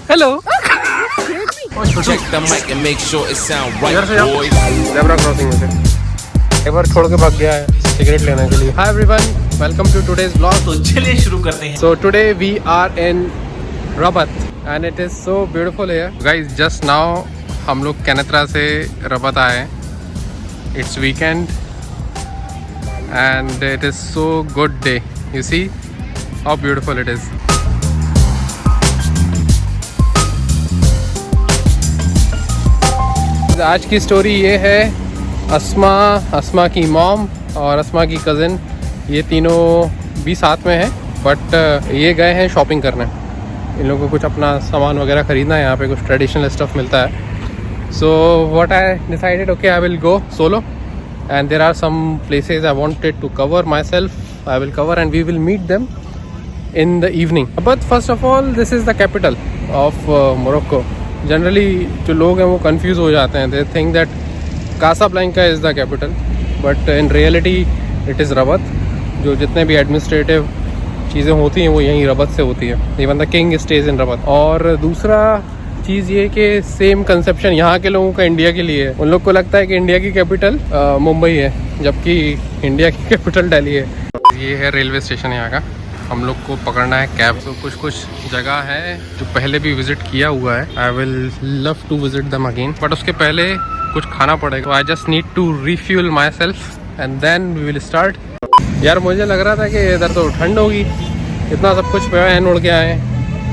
Hello. Check the mic and make sure it sound right, boys. Zebra crossing में से एक बार छोड़ के भाग गया है सिगरेट लेने के लिए। Hi everyone, welcome to today's blog. तो चलिए शुरू करते हैं। So today we are in Rabat and it is so beautiful here guys. Just now हम लोग कैनेत्रा से रबत आए हैं। It's weekend and it is so good day. You see how beautiful it is. आज की story ये है, अस्मा की मॉम और अस्मा की कज़न, ये तीनों भी साथ में हैं, बट ये गए हैं शॉपिंग करने। इन लोगों को कुछ अपना सामान वगैरह ख़रीदना है, यहाँ पे कुछ ट्रेडिशनल स्टफ़ मिलता है। So what I decided, okay I will go solo and there are some places I wanted to cover myself. I will cover and we will meet them in the evening. But first of all, this is the capital of Morocco. Generally जो लोग हैं वो confuse हो जाते हैं, they think that Casablanca is the capital, but in reality it is Rabat. जो जितने भी administrative चीज़ें होती हैं वो यहीं रबत से होती है। Even the king stays in Rabat. और दूसरा चीज़ ये कि सेम कंसेप्शन यहाँ के लोगों का इंडिया के लिए है। उन लोग को लगता है कि इंडिया की कैपिटल मुंबई है, जबकि इंडिया की कैपिटल दिल्ली है। ये है रेलवे स्टेशन यहाँ का। हम लोग को पकड़ना है कैब। तो कुछ जगह है जो पहले भी विज़िट किया हुआ है। I will love to visit them again, but उसके पहले कुछ खाना पड़ेगा। I just need to refuel myself and then we will start. यार मुझे लग रहा था कि इधर तो ठंड होगी, इतना सब कुछ पहन उड़ के आए हैं।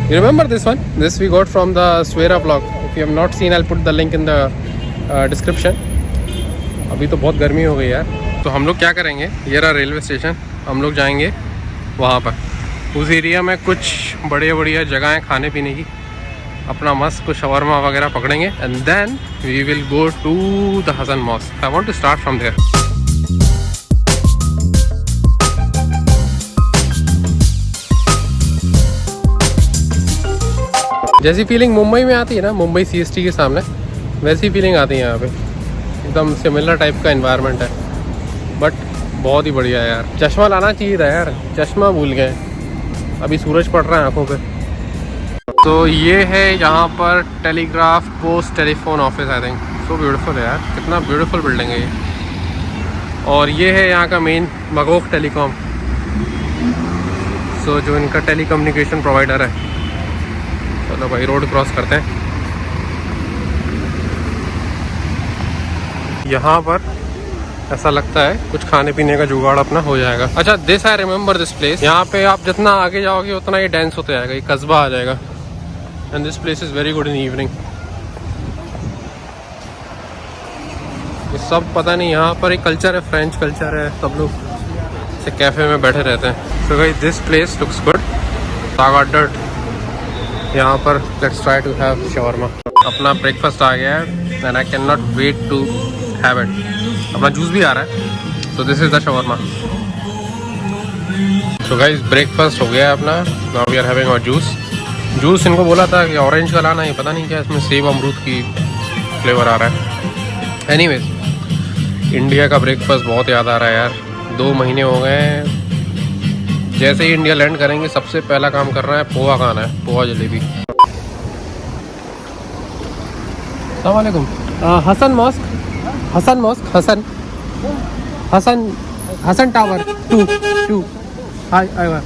You remember this one? This we got from the Swera blog. If you have not seen, I will put the link in the description. अभी तो बहुत गर्मी हो गई यार। तो हम लोग क्या करेंगे, ये रहा रेलवे स्टेशन, हम लोग जाएंगे वहाँ पर। उस एरिया में कुछ बढ़िया जगह हैं खाने पीने की। अपना मस्त कुछ शवरमा वगैरह पकड़ेंगे and then we will go to the Hassan mosque. I want to start from there. जैसी फीलिंग मुंबई में आती है ना, मुंबई CST के सामने, वैसी फीलिंग आती है यहाँ पे। एकदम सिमिलर टाइप का एनवायरनमेंट है, बट बहुत ही बढ़िया है यार। चश्मा लाना चाहिए था यार, चश्मा भूल गए। अभी सूरज पड़ रहा है आंखों पे। तो ये है यहाँ पर telegraph post telephone office. I think so beautiful है यार, कितना ब्यूटीफुल बिल्डिंग है ये। और ये है यहाँ का मेन मगोक टेलीकॉम। सो जो इनका टेलीकम्युनिकेशन प्रोवाइडर है। चलो भाई रोड क्रॉस करते हैं। यहाँ पर ऐसा लगता है कुछ खाने पीने का जुगाड़ अपना हो जाएगा। अच्छा, this I remember this place. यहाँ पे आप जितना आगे जाओगे उतना ही डांस होते जाएगा, ये कस्बा आ जाएगा। And this place is very good in evening. ये सब पता नहीं, यहाँ पर एक कल्चर है, फ्रेंच कल्चर है, सब लोग से कैफ़े में बैठे रहते हैं। So guys this place looks good. सागा डर्ट यहाँ पर। Let's try to have shawarma. अपना ब्रेकफास्ट आ गया है and I can not wait to have it. अपना जूस भी आ रहा है। तो this is the shawarma. So guys breakfast हो गया है अपना। Now we are having our juice इनको बोला था कि ऑरेंज का लाना है, पता नहीं क्या इसमें सेब अमरूद की फ्लेवर आ रहा है। एनीवेज इंडिया का ब्रेकफास्ट बहुत याद आ रहा है यार। 2 महीने हो गए हैं। जैसे ही इंडिया लैंड करेंगे सबसे पहला काम करना है पोहा खाना है, पोहा जलेबी। अस्सलाम वालेकुम। हसन मॉस्क, हसन टावर 2 हाय आया।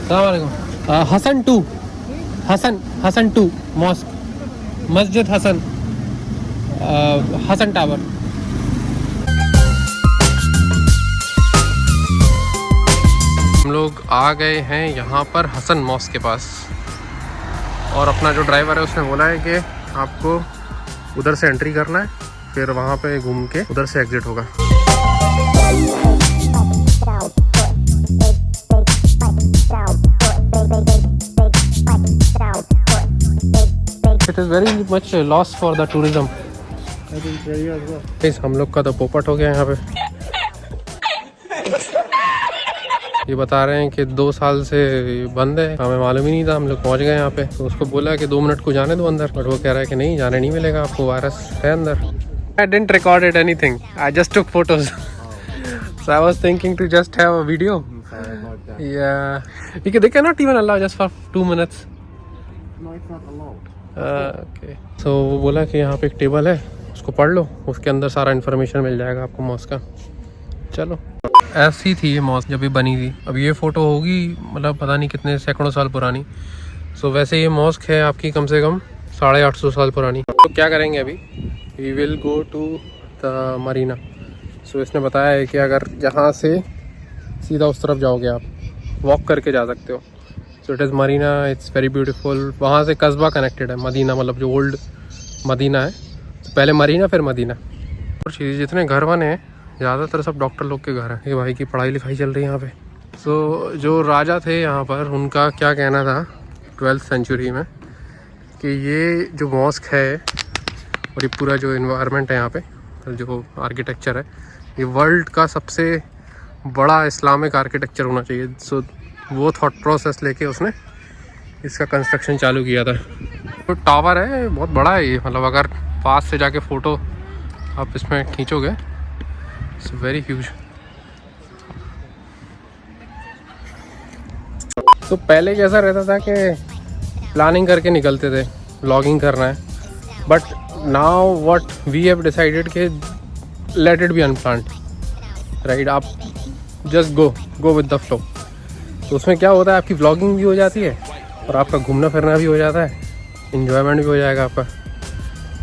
अस्सलाम वालेकुम। हसन 2 मॉस्क, मस्जिद हसन टावर। हम लोग आ गए हैं यहाँ पर हसन मॉस्क के पास, और अपना जो ड्राइवर है उसने बोला है कि आपको उधर से एंट्री करना है, फिर वहाँ पे घूम के उधर से एग्जिट होगा। It is very much loss for the tourism. हम लोग का तो पोपट हो गया यहाँ पे। ये बता रहे हैं कि 2 साल से बंद है, हमें मालूम ही नहीं था। हम लोग पहुंच गए यहाँ पे, तो उसको बोला कि 2 मिनट को जाने दो अंदर, बट वो कह रहा है कि नहीं जाने नहीं मिलेगा आपको, वायरस है अंदर। I didn't record it anything, I just took photos. So I was thinking to just have a video. Yeah, they cannot even allow just for 2 minutes. No, it's not allowed. Okay. So वो बोला कि यहाँ पे एक table है, उसको पढ़ लो, उसके अंदर सारा इन्फॉर्मेशन मिल जाएगा आपको मॉस्क का. चलो, ऐसी थी ये मॉस्क जब भी बनी थी. अब ये फ़ोटो होगी मतलब पता नहीं कितने सैकड़ों साल पुरानी. सो वैसे ये मॉस्क है आपकी कम से कम 850 साल पुरानी. तो क्या करेंगे अभी, we will go to the marina. So इसने बताया है कि अगर यहाँ से सीधा उस तरफ जाओगे आप, वॉक करके जा सकते हो. So it is Marina, it's very beautiful. वहाँ से कस्बा कनेक्टेड है, मदीना मतलब जो ओल्ड मदीना है. तो पहले मरीना फिर मदीना. और चीज़ जितने घर बने हैं ज़्यादातर सब डॉक्टर लोग के घर हैं. ये भाई की पढ़ाई लिखाई चल रही है यहाँ पे. सो जो राजा थे यहाँ पर, उनका क्या कहना था 12th सेंचुरी में कि ये जो मॉस्क है और ये पूरा जो इन्वायरमेंट है यहाँ पे, जो आर्किटेक्चर है, ये वर्ल्ड का सबसे बड़ा इस्लामिक आर्किटेक्चर होना चाहिए. सो वो थॉट प्रोसेस लेके उसने इसका कंस्ट्रक्शन चालू किया था. तो टावर है, बहुत बड़ा है ये. मतलब अगर पास से जाके फ़ोटो आप इसमें खींचोगे, इट्स वेरी ह्यूज. तो पहले कैसा रहता था कि प्लानिंग करके निकलते थे, व्लॉगिंग करना है. But now what we have decided कि let it be unplanned, right. आप just go with the flow. तो उसमें क्या होता है, आपकी व्लॉगिंग भी हो जाती है और आपका घूमना फिरना भी हो जाता है, इन्जॉयमेंट भी हो जाएगा आपका.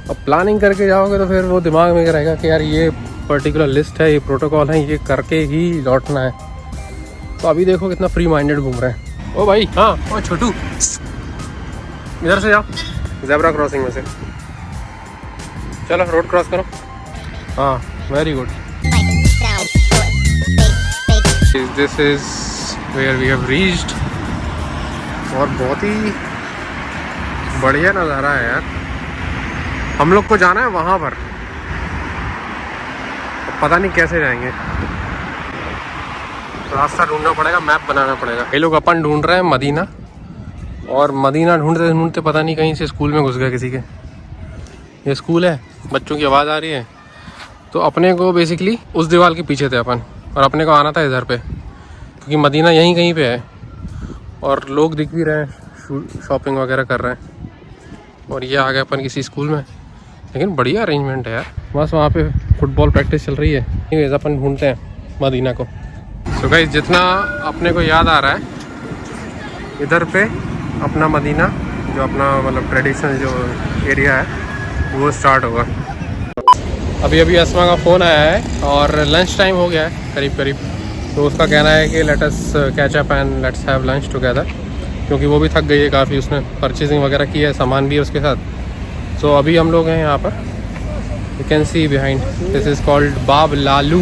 अब प्लानिंग करके जाओगे तो फिर वो दिमाग में रहेगा कि यार ये पर्टिकुलर लिस्ट है, ये प्रोटोकॉल है, ये करके ही लौटना है. तो अभी देखो कितना फ्री माइंडेड घूम रहे हैं. ओ भाई, हाँ ओ छोटू, इधर से जाओ, ज़ेब्रा क्रॉसिंग में से. चलो रोड क्रॉस करो. हाँ, very good. This is where we have reached. और बहुत ही बढ़िया नज़ारा है यार. हम लोग को जाना है वहाँ पर, पता नहीं कैसे जाएंगे. रास्ता ढूंढना पड़ेगा, मैप बनाना पड़ेगा. ये लोग अपन ढूंढ रहे हैं मदीना, और मदीना ढूंढते ढूंढते पता नहीं कहीं से स्कूल में घुस गया किसी के. ये स्कूल है, बच्चों की आवाज़ आ रही है. तो अपने को बेसिकली उस दीवार के पीछे थे अपन, और अपने को आना था इधर पे, क्योंकि मदीना यहीं कहीं पे है. और लोग दिख भी रहे हैं, शॉपिंग वगैरह कर रहे हैं. और ये आ गए अपन किसी स्कूल में. लेकिन बढ़िया अरेंजमेंट है यार. बस वहाँ पे फुटबॉल प्रैक्टिस चल रही है. एनीवेज अपन ढूंढते हैं मदीना को. सो गाइस, जितना अपने को याद आ रहा है, इधर पे अपना मदीना, जो अपना मतलब ट्रेडिशनल जो एरिया है, वो स्टार्ट होगा. अभी अभी अस्मा का फ़ोन आया है और लंच टाइम हो गया है करीब करीब. तो उसका कहना है कि let us catch up and let's have lunch together, क्योंकि वो भी थक गई है काफ़ी. उसने परचेजिंग वगैरह की है, सामान भी है उसके साथ. सो अभी हम लोग हैं यहाँ पर, you can see behind, this is called बाब लालू,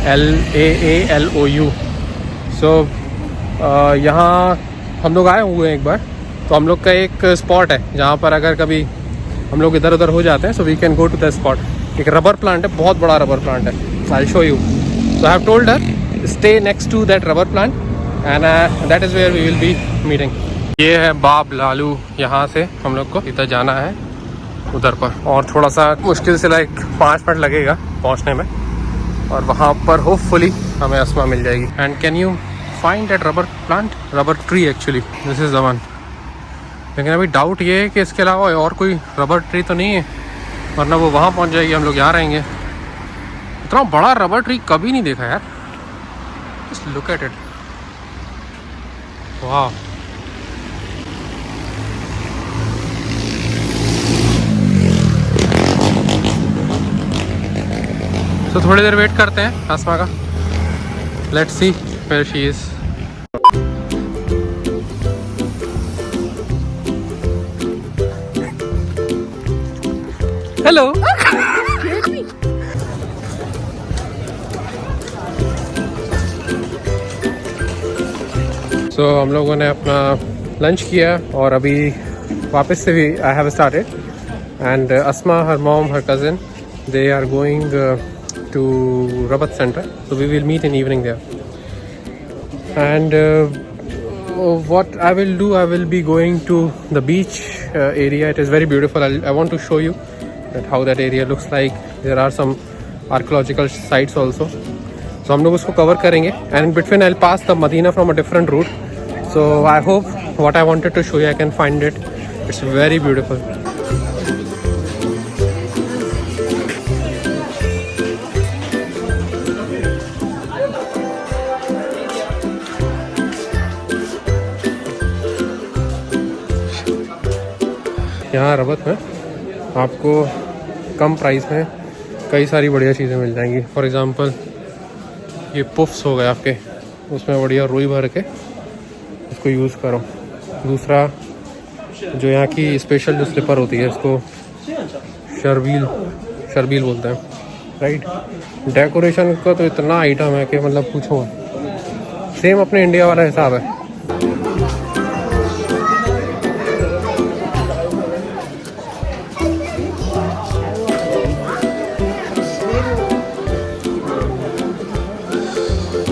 LAALOU. सो यहाँ हम लोग आए हुए हैं एक बार. तो हम लोग का एक स्पॉट है जहाँ पर अगर कभी हम लोग इधर उधर हो जाते हैं, so we can go to the spot. एक रबर प्लांट है, बहुत बड़ा रबर प्लांट है. I will show you. So I have told her stay next to that rubber plant and that is where we will be meeting. ये है बाब लालू. यहाँ से हम लोग को इधर जाना है उधर पर, और थोड़ा सा मुश्किल से लाइक 5 मिनट लगेगा पहुँचने में. और वहाँ पर होपफुली हमें अस्मा मिल जाएगी. And can you find that rubber plant, rubber tree actually, this is the one. लेकिन अभी डाउट ये है कि इसके अलावा और कोई रबर ट्री तो नहीं है, वरना वो वहाँ पहुँच जाएगी, हम लोग यहाँ रहेंगे. इतना बड़ा रबर ट्री कभी नहीं देखा यार. जस्ट लुक एट इट, वाह. तो थोड़ी देर वेट करते हैं अस्मा का. Let's see where she is. Hello. So हम लोगों ने अपना लंच किया और अभी वापस से भी I have started. And Asma, her mom, her cousin, they are going to Rabat Center, so we will meet in evening there. And what I will do, I will be going to the beach area. It is very beautiful. I want to show you that how that area looks like. There are some archaeological sites also. So हम लोग उसको cover करेंगे and between I pass the Medina from a different route. So I hope what I wanted to show you I can find it. It's very beautiful. यहाँ Rabat में आपको कम price में कई सारी बढ़िया चीज़ें मिल जाएंगी. फॉर एग्ज़ाम्पल ये पुफ्स हो गए आपके, उसमें बढ़िया रुई भर के उसको यूज़ करो. दूसरा जो यहाँ की स्पेशल जो स्लिपर होती है उसको शर्बील बोलते हैं, राइट. डेकोरेशन का तो इतना आइटम है कि मतलब पूछो. सेम अपने इंडिया वाला हिसाब है.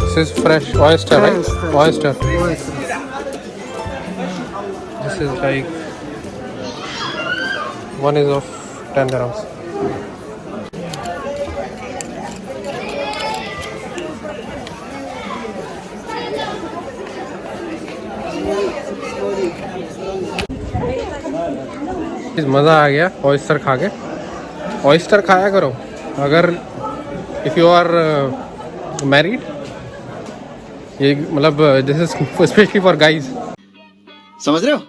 This is fresh oyster, right? Oyster. This is like one is of 10 dirhams. मज़ा आ गया ऑयस्टर खा के. ऑयस्टर खाया करो अगर इफ़ यू आर मैरिड. ये मतलब this is specially for guys. समझ रहे हो?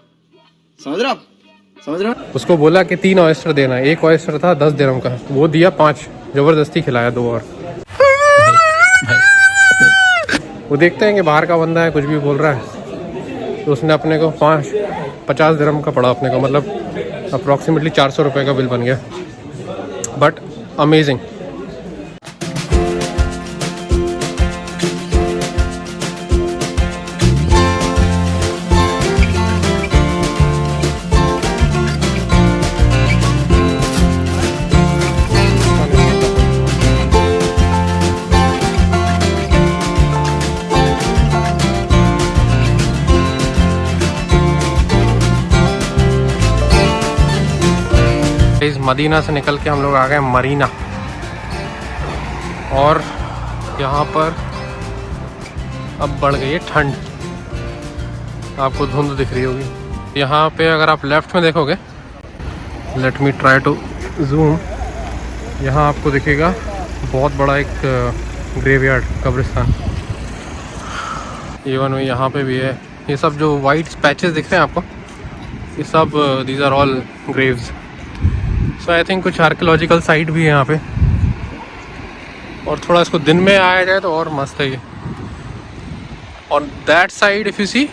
उसको बोला कि 3 ऑयस्टर देना. एक ऑयस्टर था 10 दिरहम का, वो दिया 5. ज़बरदस्ती खिलाया 2 और. वो देखते हैं कि बाहर का बंदा है कुछ भी बोल रहा है, तो उसने अपने को 50 दिरहम का पड़ा अपने को, मतलब अप्रॉक्सीमेटली 400 रुपये का बिल बन गया. But amazing. इस मदीना से निकल के हम लोग आ गए मरीना, और यहाँ पर अब बढ़ गई है ठंड. आपको धुंध दिख रही होगी यहाँ पे. अगर आप लेफ़्ट में देखोगे, let me try to zoom, यहाँ आपको दिखेगा बहुत बड़ा एक ग्रेवयार्ड, कब्रिस्तान. इवन यहाँ पे भी है. ये सब जो वाइट पैचेस दिख रहे हैं आपको, ये सब these are all graves. So I think कुछ आर्कियोलॉजिकल साइट भी है यहाँ पे, और थोड़ा इसको दिन में आया जाए तो और मस्त है ये. और that side if you see,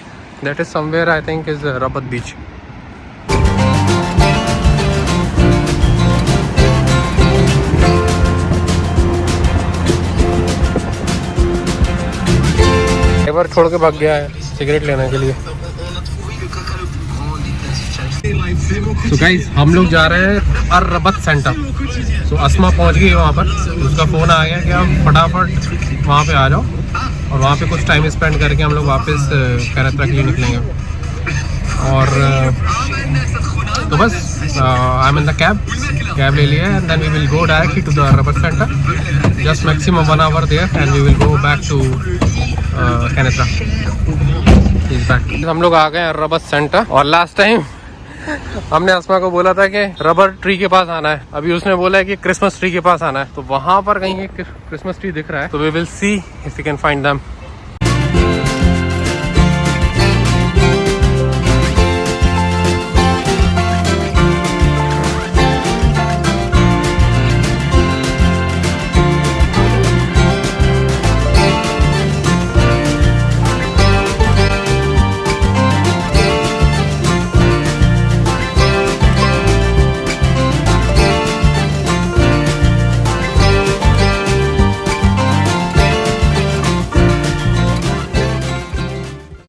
that is somewhere I think is Rabat beach. Driver छोड़ के भाग गया है सिगरेट लेने के लिए. तो गाइस हम लोग जा रहे हैं अर-रबत सेंटर. तो अस्मा पहुंच गई है वहाँ पर. उसका फ़ोन आ गया कि आप फटाफट वहाँ पे आ जाओ, और वहाँ पे कुछ टाइम स्पेंड करके हम लोग वापस कैरेत्रा के लिए निकलेंगे. और तो बस I am in the cab ले लिया है, and then we will go directly to the Ar Rabat centre. Just maximum 1 hour there and we will go back to Kenitra. हम लोग आ गए अर-रबत सेंटर, और लास्ट टाइम हमने अस्मा को बोला था कि रबर ट्री के पास आना है. अभी उसने बोला है कि क्रिसमस ट्री के पास आना है. तो वहाँ पर कहीं एक क्रिसमस ट्री दिख रहा है, तो we will see if we can find them.